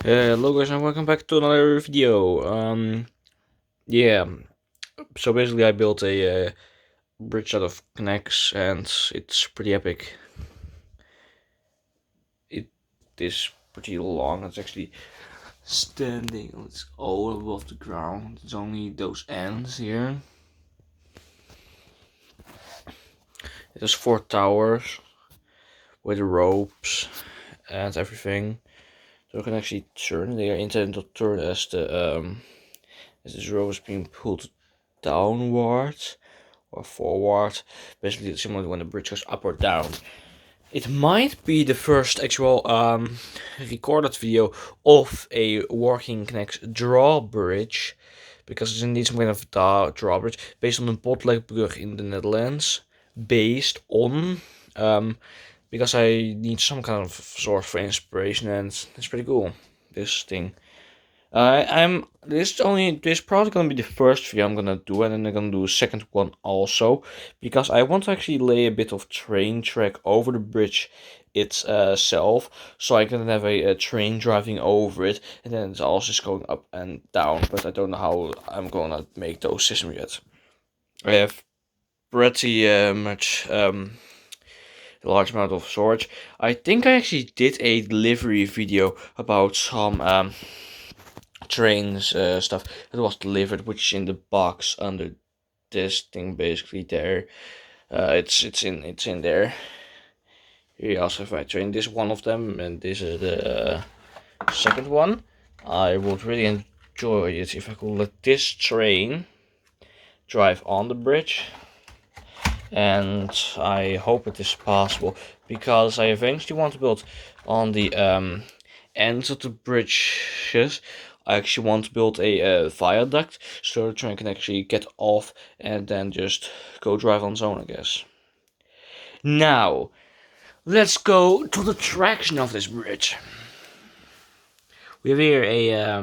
Hello guys and welcome back to another video. Yeah, so basically I built a bridge out of knex and it's pretty epic. It is pretty long. It's actually standing. It's all above the ground. It's only those ends here. It has 4 towers with ropes and everything. So you can actually turn. They are intended to turn as this rope is being pulled downwards or forward, basically similar to when the bridge goes up or down. It might be the first actual recorded video of a working knex drawbridge, because it's indeed some kind of drawbridge based on the Botlekbrug in the Netherlands, based on because I need some kind of source for inspiration, and it's pretty cool, this thing. I'm this probably gonna be the first video I'm gonna do, and then I'm gonna do a second one also, because I want to actually lay a bit of train track over the bridge itself, so I can have a train driving over it, and then it's also just going up and down. But I don't know how I'm gonna make those systems yet. I have pretty much a large amount of storage. I think I actually did a delivery video about some trains stuff that was delivered, which is in the box under this thing basically there. It's in there. Here you also have my train. This is one of them, and this is the second one. I would really enjoy it if I could let this train drive on the bridge, and I hope it is possible, because I eventually want to build on the ends of the bridges. I actually want to build a viaduct so the train can actually get off and then just go drive on its own, I guess. Now, let's go to the traction of this bridge. We have here a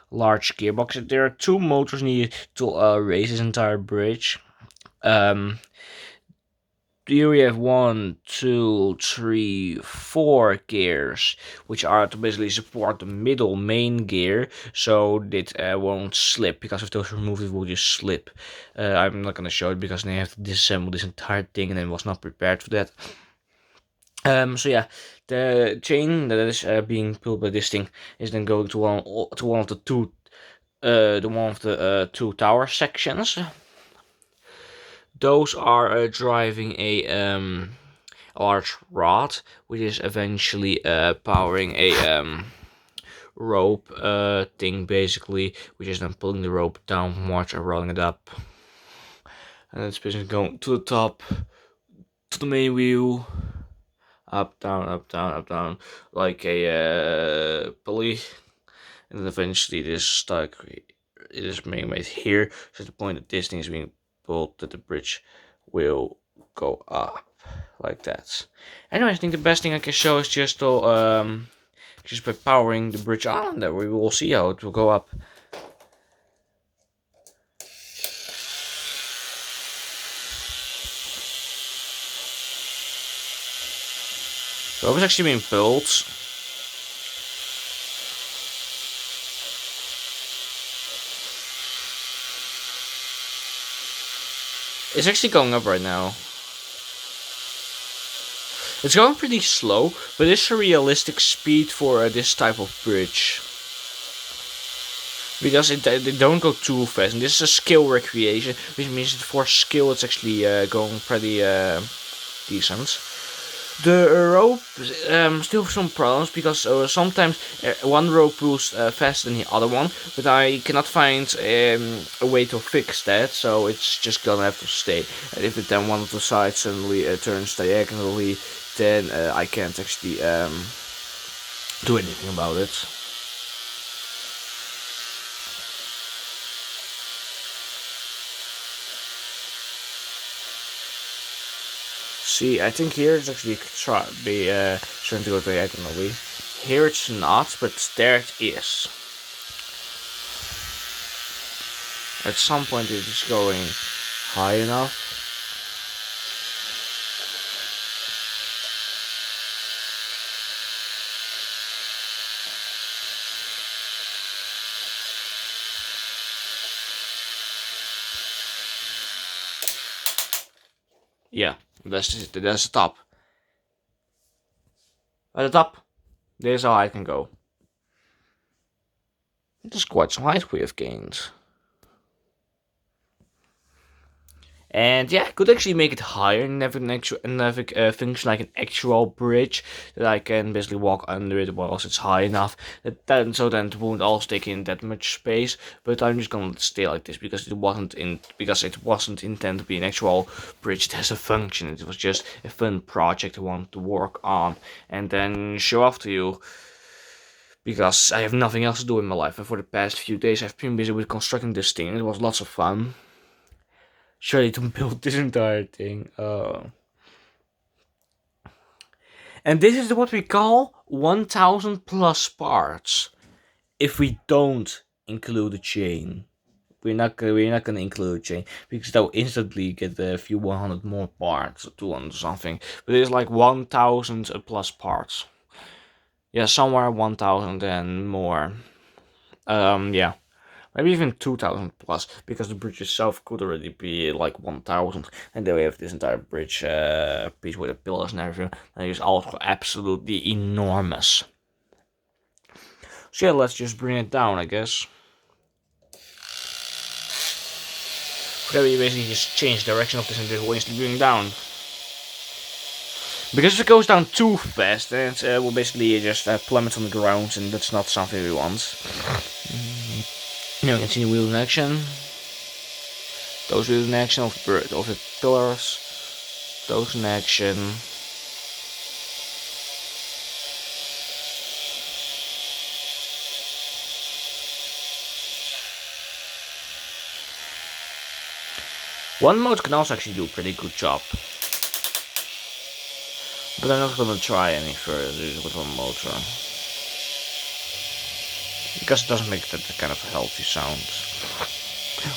large gearbox. There are 2 motors needed to raise this entire bridge. Here we have 1, 2, 3, 4 gears, which are to basically support the middle main gear, so it won't slip, because if those are removed it will just slip. I'm not gonna show it because then I have to disassemble this entire thing, and I was not prepared for that. So yeah, the chain that is being pulled by this thing is then going to one of the two tower sections. Those are driving a large rod, which is eventually powering a rope thing basically, which is then pulling the rope downwards and rolling it up. And it's basically going to the top, to the main wheel, up, down, up, down, up, down, like a pulley. And then eventually it is stuck. It is being made here, so at the point that this thing is being pulled, that the bridge will go up like that. Anyway, I think the best thing I can show is just by powering the bridge on, and then we will see how it will go up. So it was actually being built. It's actually going up right now. It's going pretty slow, but it's a realistic speed for this type of bridge, because they don't go too fast. And this is a skill recreation, which means that for skill it's actually going pretty decent. The rope still have some problems, because sometimes one rope pulls faster than the other one, but I cannot find a way to fix that, so it's just gonna have to stay. And if it then one of the sides suddenly turns diagonally, then I can't actually do anything about it. See, I think here it's actually starting to go diagonally. Here it's not, but there it is. At some point it is going high enough. Yeah, that's the top. At the top, there's how I can go. There's quite some height we have gained. And yeah, I could actually make it higher and have a function like an actual bridge that I can basically walk under it whilst it's high enough. So then it won't also take in that much space. But I'm just gonna stay like this because it wasn't intended to be an actual bridge. It has a function. It was just a fun project I wanted to work on and then show off to you. Because I have nothing else to do in my life, and for the past few days I've been busy with constructing this thing. It was lots of fun. Surely to build this entire thing. And this is what we call 1000 plus parts. If we don't include the chain, we're not gonna include the chain because that will instantly get a few 100 more parts, or 200 something. But it's like 1000 plus parts. Yeah, somewhere 1000 and more. Yeah. Maybe even 2000 plus, because the bridge itself could already be like 1000. And then we have this entire bridge piece with the pillars and everything. And it's also absolutely enormous. So yeah, let's just bring it down, I guess. Then we basically just change the direction of this and just instantly bring it down. Because if it goes down too fast, then it will basically just plummet on the ground, and that's not something we want. Now we can see the wheels in action. Those wheels in action of the pillars. Those in action. One mode can also actually do a pretty good job. But I'm not gonna try any further with one motor. Because it doesn't make that kind of healthy sound.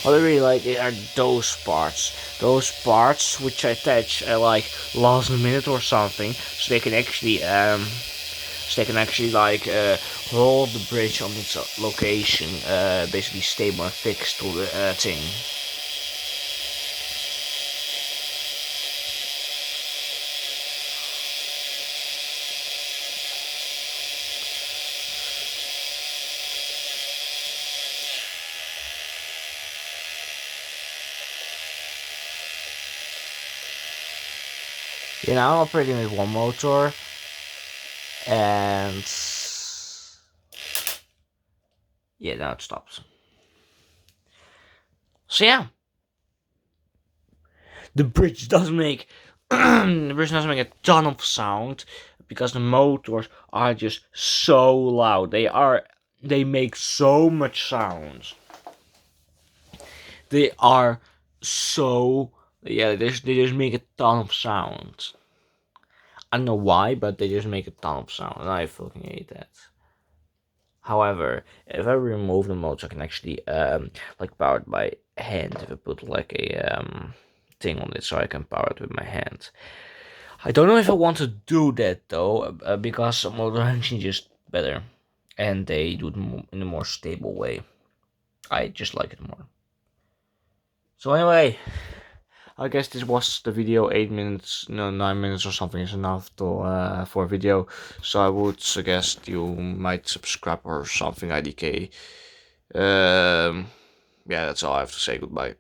What I really like are those parts. Those parts which I attach like last minute or something. So they can actually hold the bridge on its location, basically stable and fixed to the thing. You know, I'm operating with one motor, and yeah, now it stops. So yeah, the bridge doesn't make a ton of sound because the motors are just so loud. They make so much sound. They are so they just make a ton of sound. I don't know why, but they just make a ton of sound, and I fucking hate that. However, if I remove the modes, I can actually like power it by hand. If I put like a thing on it, so I can power it with my hand. I don't know if I want to do that though, because motor engine is just better, and they do it in a more stable way. I just like it more. So anyway, I guess this was the video. 8 minutes, no, 9 minutes or something is enough to for a video. So I would suggest you might subscribe or something. IDK. Yeah, that's all I have to say. Goodbye.